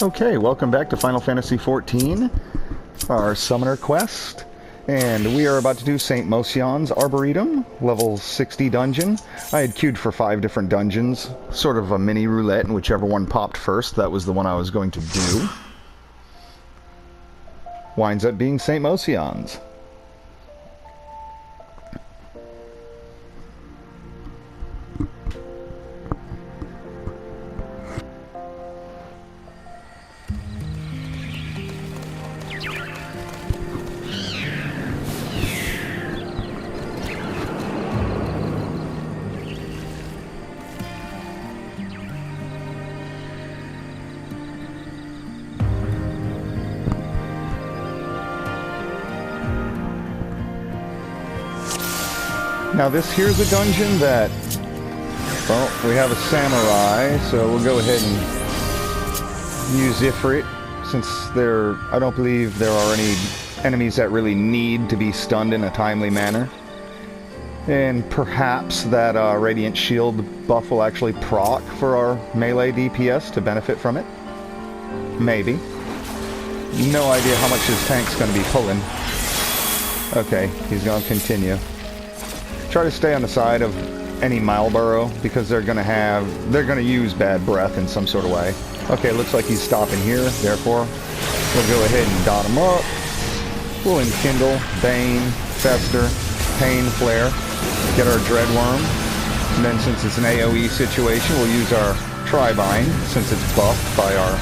Okay, welcome back to Final Fantasy XIV, our Summoner Quest, and we are about to do St. Mocianne's Arboretum, level 60 dungeon. I had queued for 5 different dungeons, sort of a mini roulette, and whichever one popped first, that was the one I was going to do. Winds up being St. Mocianne's. Now this here's a dungeon that, well, we have a samurai, so we'll go ahead and use Ifrit, since I don't believe there are any enemies that really need to be stunned in a timely manner. And perhaps that Radiant Shield buff will actually proc for our melee DPS to benefit from it. Maybe. No idea how much his tank's going to be pulling. Okay, he's going to continue. Try to stay on the side of any Marlboro because they're gonna use bad breath in some sort of way. Okay, looks like he's stopping here, therefore we'll go ahead and dot him up. We'll enkindle, Bane, Fester, Pain, Flare, get our Dreadworm, and then since it's an AoE situation, we'll use our Tribind since it's buffed by our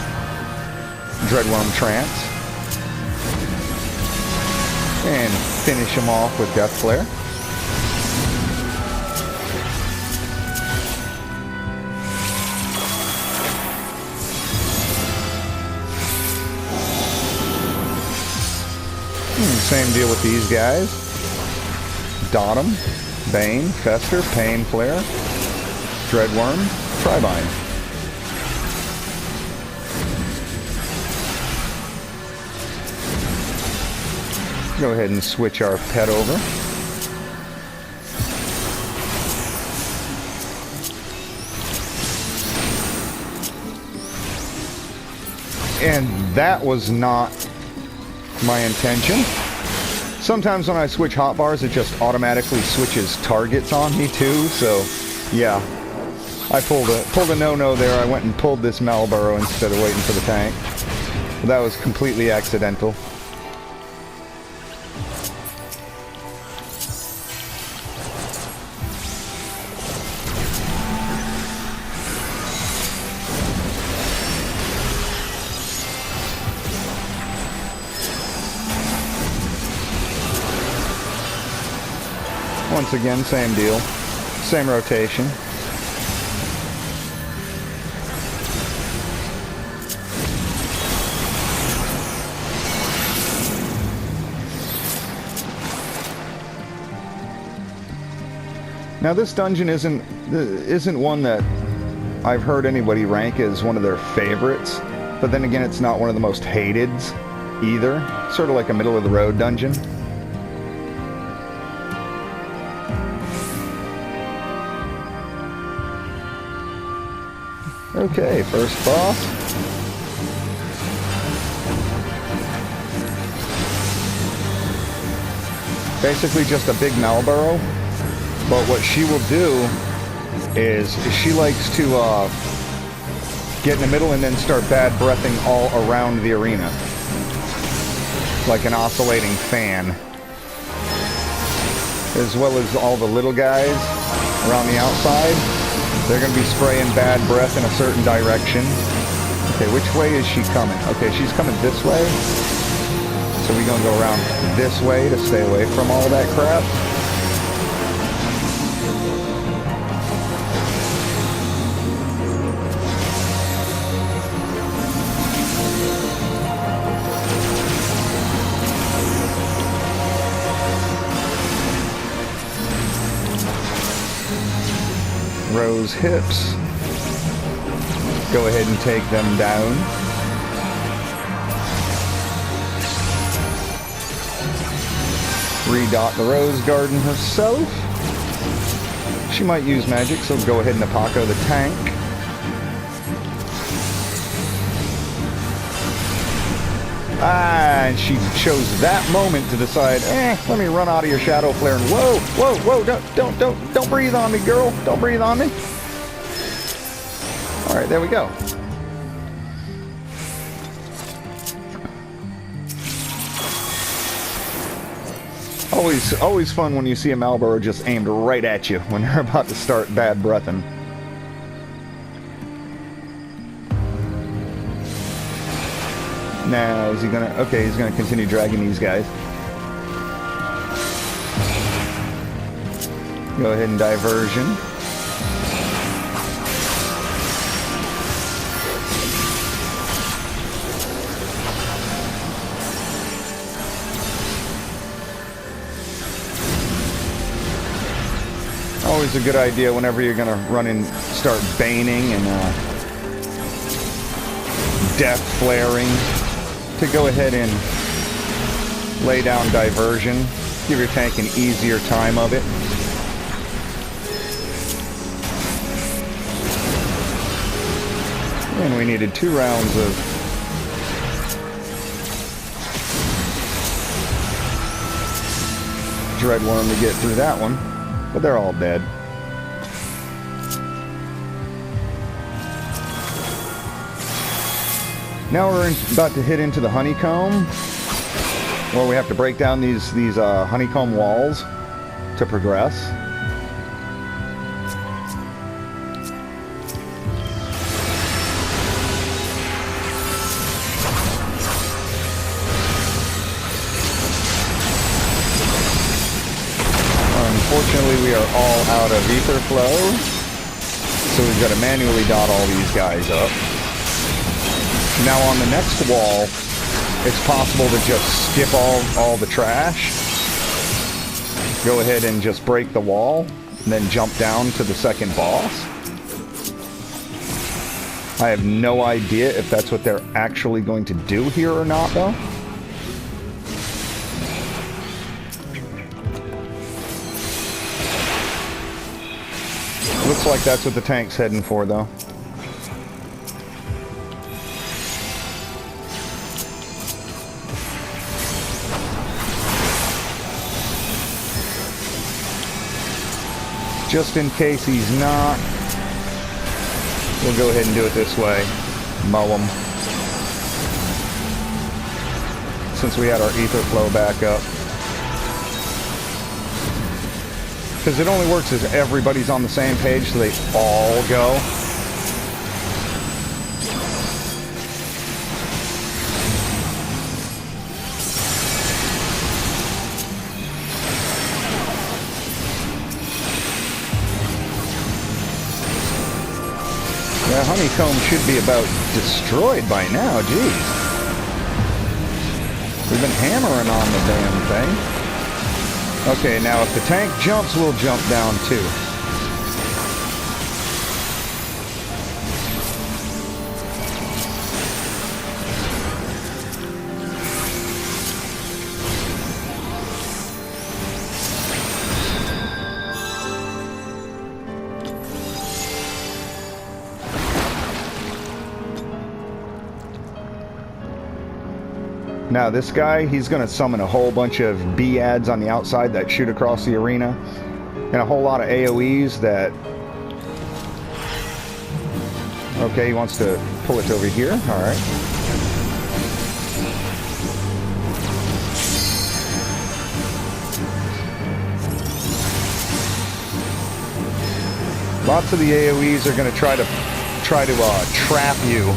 Dreadworm Trance. And finish him off with Death Flare. Same deal with these guys. Dot 'em, Bane, Fester, Pain, Flare, Dreadworm, Tribind. Go ahead and switch our pet over. And that was not my intention. Sometimes when I switch hotbars, it just automatically switches targets on me too, so yeah. I pulled a no-no there. I went and pulled this Marlboro instead of waiting for the tank. That was completely accidental. Once again, same deal. Same rotation. Now this dungeon isn't one that I've heard anybody rank as one of their favorites, but then again it's not one of the most hated either. Sort of like a middle-of-the-road dungeon. Okay, first boss. Basically just a big Marlboro, but what she will do is she likes to get in the middle and then start bad breathing all around the arena. Like an oscillating fan. As well as all the little guys around the outside. They're going to be spraying bad breath in a certain direction. Okay, which way is she coming? Okay, she's coming this way. So we're going to go around this way to stay away from all that crap. Rose hips. Go ahead and take them down. Redot the Rose Garden herself. She might use magic, so go ahead and Apaco the tank. And she chose that moment to decide, let me run out of your shadow flare. And whoa, whoa, whoa, don't breathe on me, girl. Don't breathe on me. All right, there we go. Always fun when you see a Malboro just aimed right at you when you're about to start bad breathing. Now, is he gonna... Okay, he's gonna continue dragging these guys. Go ahead and diversion. Always a good idea whenever you're gonna run and start baning and death flaring to go ahead and lay down diversion. Give your tank an easier time of it. And we needed 2 rounds of Dreadworm to get through that one. But they're all dead. Now we're about to hit into the honeycomb, where we have to break down these honeycomb walls to progress. Unfortunately, we are all out of ether flow, so we've got to manually dot all these guys up. Now on the next wall, it's possible to just skip all the trash, go ahead and just break the wall, and then jump down to the second boss. I have no idea if that's what they're actually going to do here or not, though. Looks like that's what the tank's heading for, though. Just in case he's not, we'll go ahead and do it this way. Mow him. Since we had our ether flow back up. Because it only works if everybody's on the same page, so they all go. That honeycomb should be about destroyed by now, geez. We've been hammering on the damn thing. Okay, now if the tank jumps, we'll jump down too. Now this guy, he's going to summon a whole bunch of B-ads on the outside that shoot across the arena, and a whole lot of AoEs that... Okay, he wants to pull it over here. Alright. Lots of the AoEs are going to try to trap you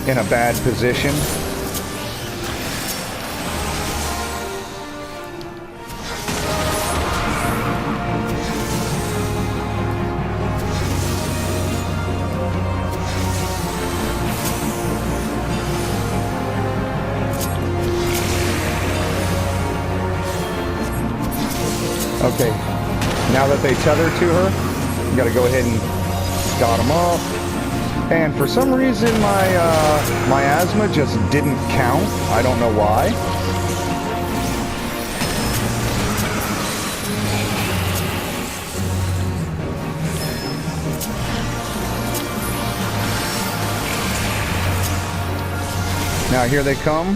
in a bad position. Okay, now that they tether to her, you gotta go ahead and dot them off. And for some reason, my asthma just didn't count. I don't know why. Now here they come.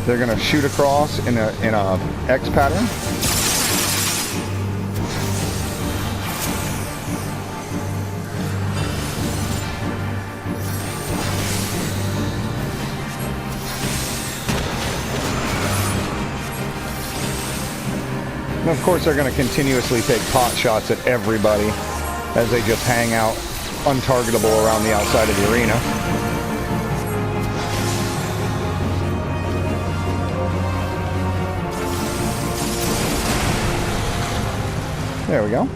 They're gonna shoot across in a X pattern. And of course they're gonna continuously take pot shots at everybody as they just hang out untargetable around the outside of the arena. There we go.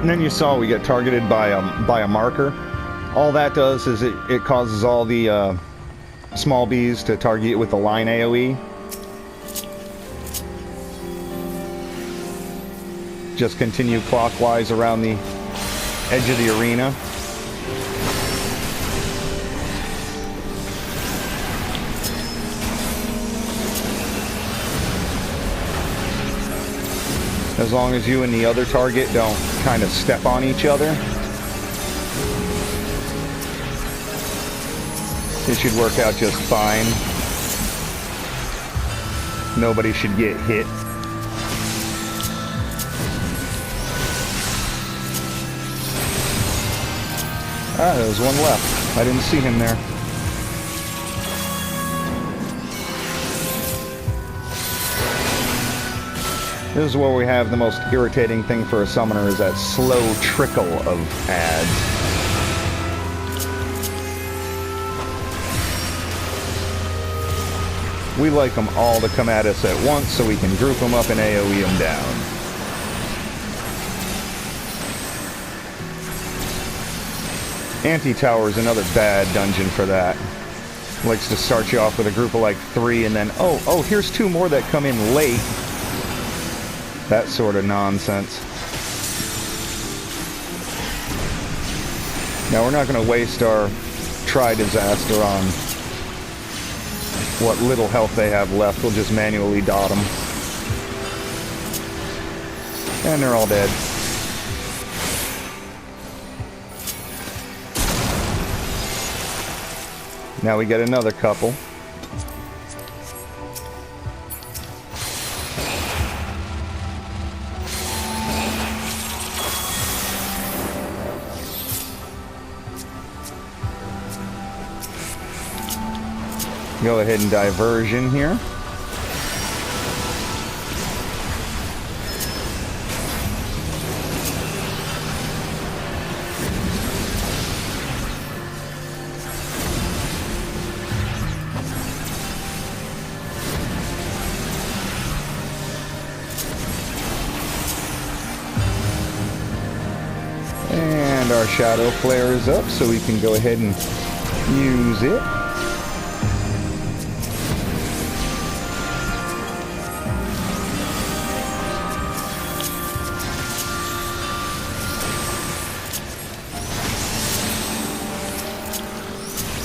And then you saw we get targeted by a marker. All that does is it causes all the small bees to target with the line AoE. Just continue clockwise around the edge of the arena. As long as you and the other target don't kind of step on each other, it should work out just fine. Nobody should get hit. Ah, there was one left. I didn't see him there. This is where we have the most irritating thing for a summoner, is that slow trickle of ads. We like them all to come at us at once so we can group them up and AoE them down. Anti-Tower is another bad dungeon for that. Likes to start you off with a group of like 3 and then, oh, here's 2 more that come in late. That sort of nonsense. Now we're not going to waste our Tri-Disaster on what little health they have left. We'll just manually dot them. And they're all dead. Now we get another couple. Go ahead and diversion here. And our shadow flare is up, so we can go ahead and use it.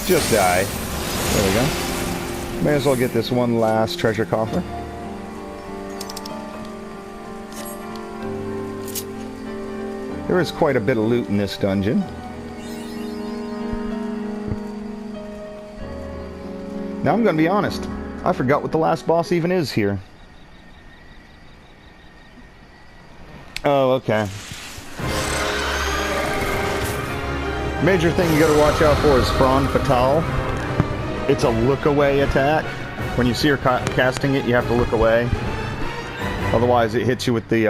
Just die. There we go. May as well get this one last treasure coffer. There is quite a bit of loot in this dungeon. Now I'm going to be honest. I forgot what the last boss even is here. Oh, okay. Major thing you gotta watch out for is Fron Fatale. It's a look-away attack. When you see her casting it, you have to look away. Otherwise, it hits you with the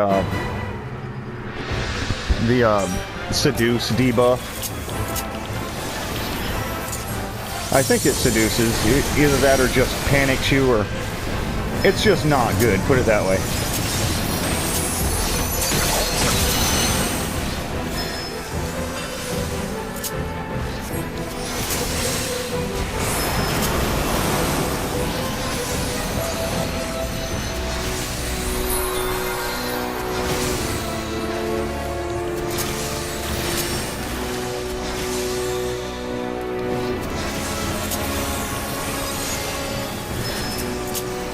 Seduce debuff. I think it seduces. Either that or just panics you, or... It's just not good, put it that way.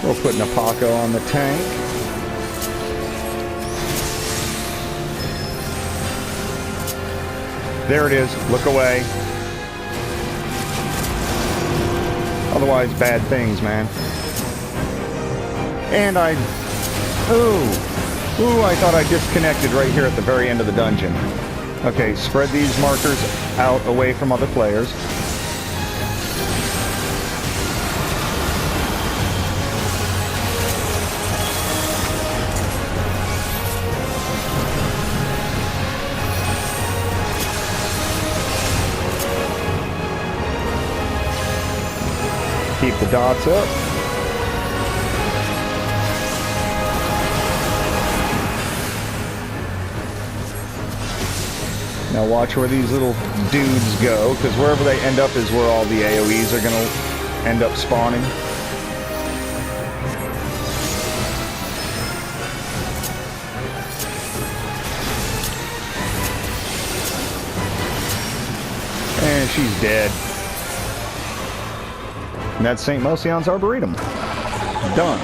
We'll put Napaco on the tank. There it is. Look away. Otherwise, bad things, man. And Ooh, I thought I disconnected right here at the very end of the dungeon. Okay, spread these markers out away from other players. Keep the dots up. Now watch where these little dudes go, because wherever they end up is where all the AoEs are going to end up spawning. And she's dead. And that's St. Mocianne's Arboretum. Done.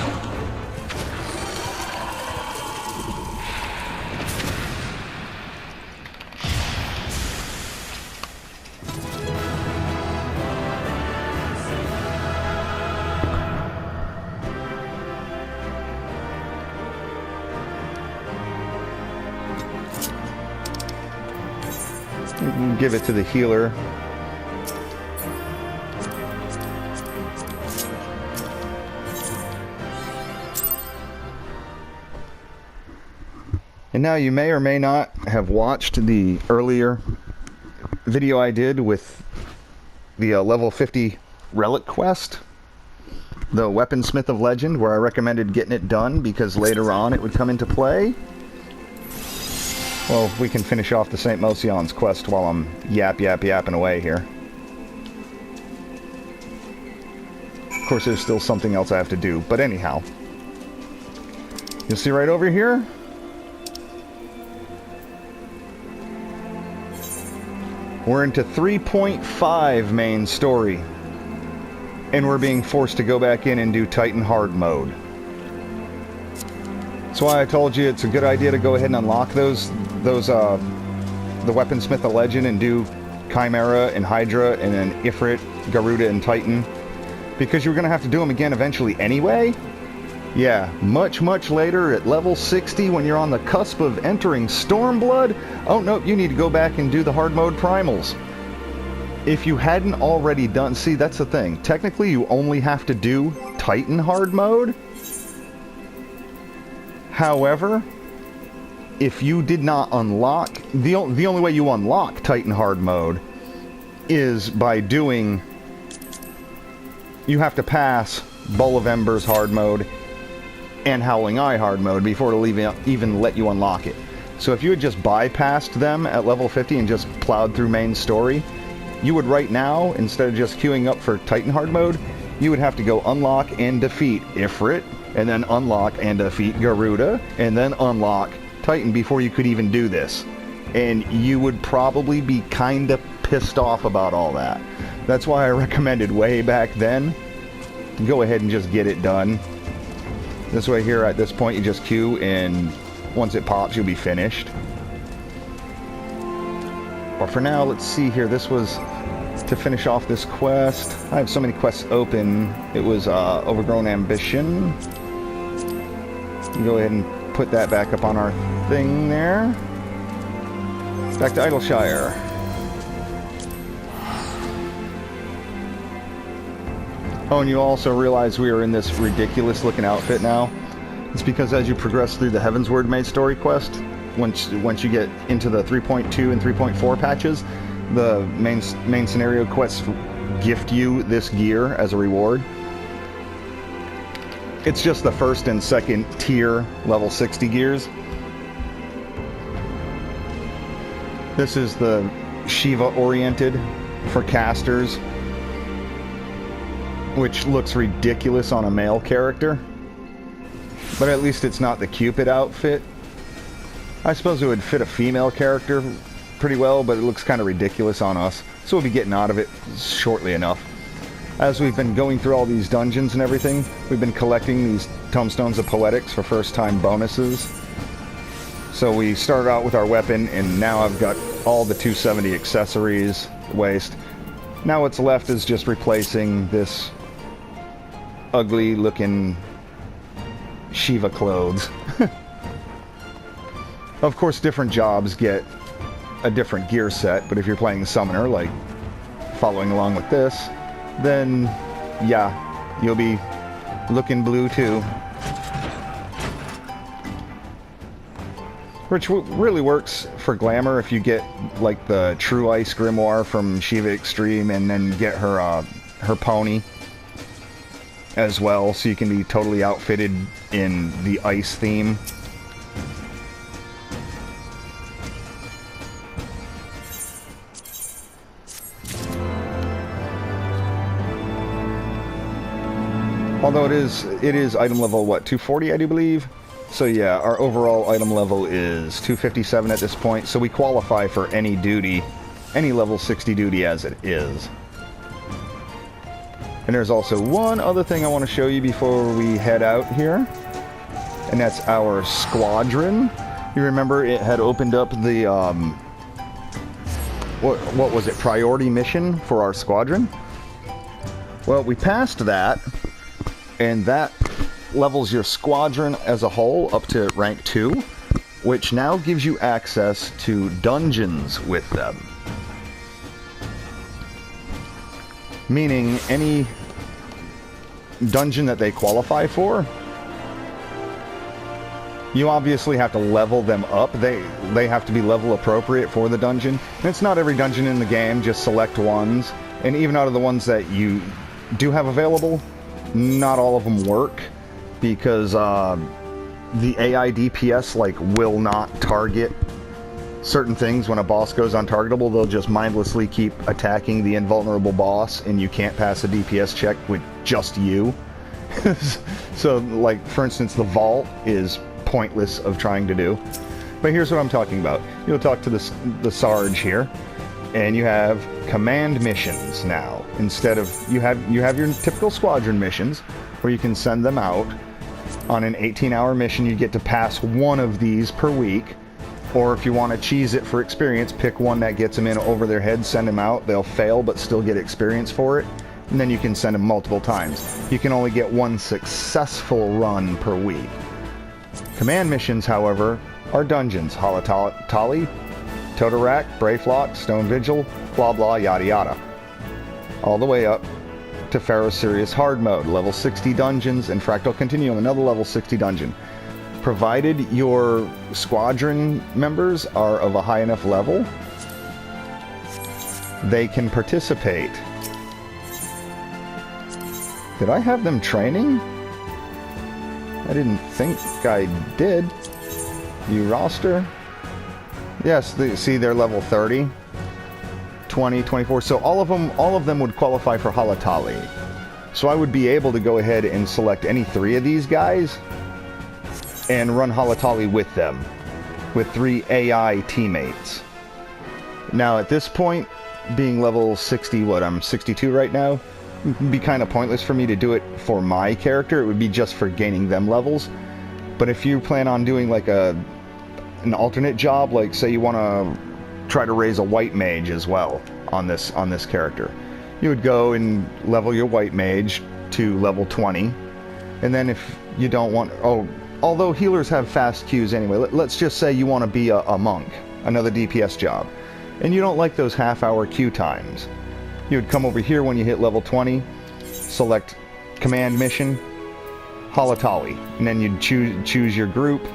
You can give it to the healer. And now you may or may not have watched the earlier video I did with the level 50 relic quest, the Weaponsmith of Legend, where I recommended getting it done because later on it would come into play. Well, we can finish off the St. Mocianne's quest while I'm yapping away here. Of course, there's still something else I have to do, but anyhow. You'll see right over here. We're into 3.5 main story. And we're being forced to go back in and do Titan Hard mode. That's why I told you it's a good idea to go ahead and unlock the Weaponsmith of Legend and do Chimera and Hydra and then Ifrit, Garuda, and Titan. Because you're going to have to do them again eventually anyway. Yeah, much later at level 60 when you're on the cusp of entering Stormblood. Oh, no, you need to go back and do the hard mode primals. If you hadn't already done... See, that's the thing. Technically, you only have to do Titan hard mode. However, if you did not unlock... The only way you unlock Titan hard mode is by doing... You have to pass Bowl of Embers hard mode and Howling Eye hard mode before it'll even let you unlock it. So if you had just bypassed them at level 50 and just plowed through main story, you would right now, instead of just queuing up for Titan hard mode, you would have to go unlock and defeat Ifrit, and then unlock and defeat Garuda, and then unlock Titan before you could even do this. And you would probably be kinda pissed off about all that. That's why I recommended way back then, go ahead and just get it done. This way here, at this point, you just queue, and once it pops, you'll be finished. But for now, let's see here. This was to finish off this quest. I have so many quests open. It was Overgrown Ambition. Go ahead and put that back up on our thing there. Back to Idleshire. Oh, and you also realize we are in this ridiculous looking outfit now. It's because as you progress through the Heavensward main story quest, once you get into the 3.2 and 3.4 patches, the main scenario quests gift you this gear as a reward. It's just the first and second tier level 60 gears. This is the Shiva oriented for casters, which looks ridiculous on a male character. But at least it's not the Cupid outfit. I suppose it would fit a female character pretty well, but it looks kind of ridiculous on us. So we'll be getting out of it shortly enough. as we've been going through all these dungeons and everything, we've been collecting these Tomestones of Poetics for first-time bonuses. So we started out with our weapon, and now I've got all the 270 accessories, waste. Now what's left is just replacing this ugly-looking Shiva clothes. Of course, different jobs get a different gear set, but if you're playing Summoner, like following along with this, then yeah, you'll be looking blue too. Which really works for glamour if you get like the True Ice Grimoire from Shiva Extreme and then get her her pony as well, so you can be totally outfitted in the ice theme. Although it is item level, what, 240, I do believe? So yeah, our overall item level is 257 at this point, so we qualify for any duty, any level 60 duty as it is. And there's also one other thing I want to show you before we head out here, and that's our squadron. You remember it had opened up the, what was it, priority mission for our squadron? Well, we passed that. And that levels your squadron as a whole up to rank 2, which now gives you access to dungeons with them. Meaning any dungeon that they qualify for, you obviously have to level them up. They have to be level appropriate for the dungeon. And it's not every dungeon in the game, just select ones. And even out of the ones that you do have available, not all of them work, because the AI DPS will not target certain things. When a boss goes untargetable, they'll just mindlessly keep attacking the invulnerable boss, and you can't pass a DPS check with just you. So, like, for instance, the vault is pointless of trying to do. But here's what I'm talking about. You'll talk to the Sarge here, and you have command missions now. Instead of, you have your typical squadron missions, where you can send them out on an 18-hour mission. You get to pass one of these per week, or if you want to cheese it for experience, pick one that gets them in over their head, send them out. They'll fail but still get experience for it, and then you can send them multiple times. You can only get one successful run per week. Command missions, however, are dungeons. Halatali, Totorak, Brayflock, Stone Vigil, blah blah, yada yada. All the way up to Pharaoh Sirius Hard Mode, level 60 dungeons, and Fractal Continuum, another level 60 dungeon. Provided your squadron members are of a high enough level, they can participate. Did I have them training? I didn't think I did. View roster. Yes, see, they're level 30, 20, 24. So all of them would qualify for Halatali. So I would be able to go ahead and select any 3 of these guys and run Halatali with them, with 3 AI teammates. Now at this point, being level 60, what, I'm 62 right now, it'd be kind of pointless for me to do it for my character. It would be just for gaining them levels. But if you plan on doing like an alternate job, like say you want to try to raise a white mage as well on this character, you would go and level your white mage to level 20, and then if you don't want, although healers have fast queues anyway, let's just say you want to be a monk, another DPS job, and you don't like those half-hour queue times, you would come over here when you hit level 20, select command mission, Halatali, and then you'd choose your group.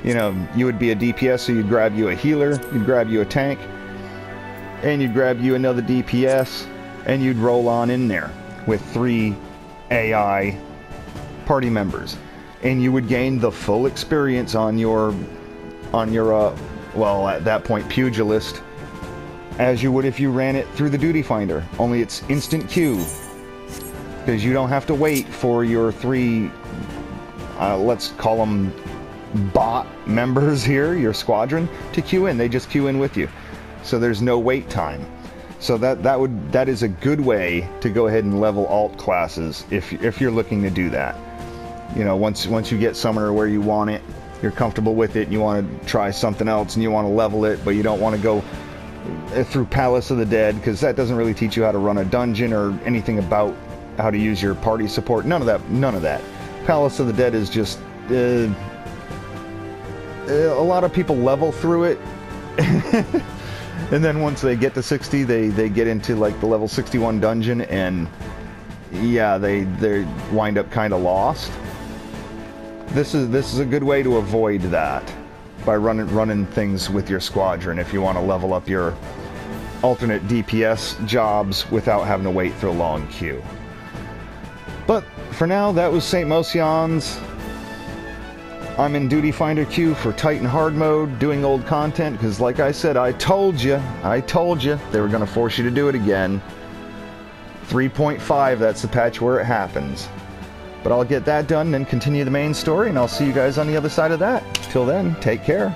You know, you would be a DPS, so you'd grab you a healer, you'd grab you a tank, and you'd grab you another DPS, and you'd roll on in there with 3 AI party members. And you would gain the full experience on your well, at that point, pugilist, as you would if you ran it through the duty finder. Only it's instant queue, because you don't have to wait for your 3, let's call them bot members here, your squadron, to queue in. They just queue in with you, so there's no wait time. So that is a good way to go ahead and level alt classes if you're looking to do that. You know, once you get Summoner where you want it, you're comfortable with it, and you want to try something else, and you want to level it, but you don't want to go through Palace of the Dead, because that doesn't really teach you how to run a dungeon or anything about how to use your party support. None of that. Palace of the Dead is just a lot of people level through it. And then once they get to 60, they get into like the level 61 dungeon, and yeah, they wind up kind of lost. This is a good way to avoid that by running things with your squadron if you want to level up your alternate DPS jobs without having to wait through a long queue. But for now, that was St. Mocianne's. I'm in Duty Finder queue for Titan Hard Mode, doing old content, because like I said, I told you, they were going to force you to do it again. 3.5, that's the patch where it happens. But I'll get that done and then continue the main story, and I'll see you guys on the other side of that. Till then, take care.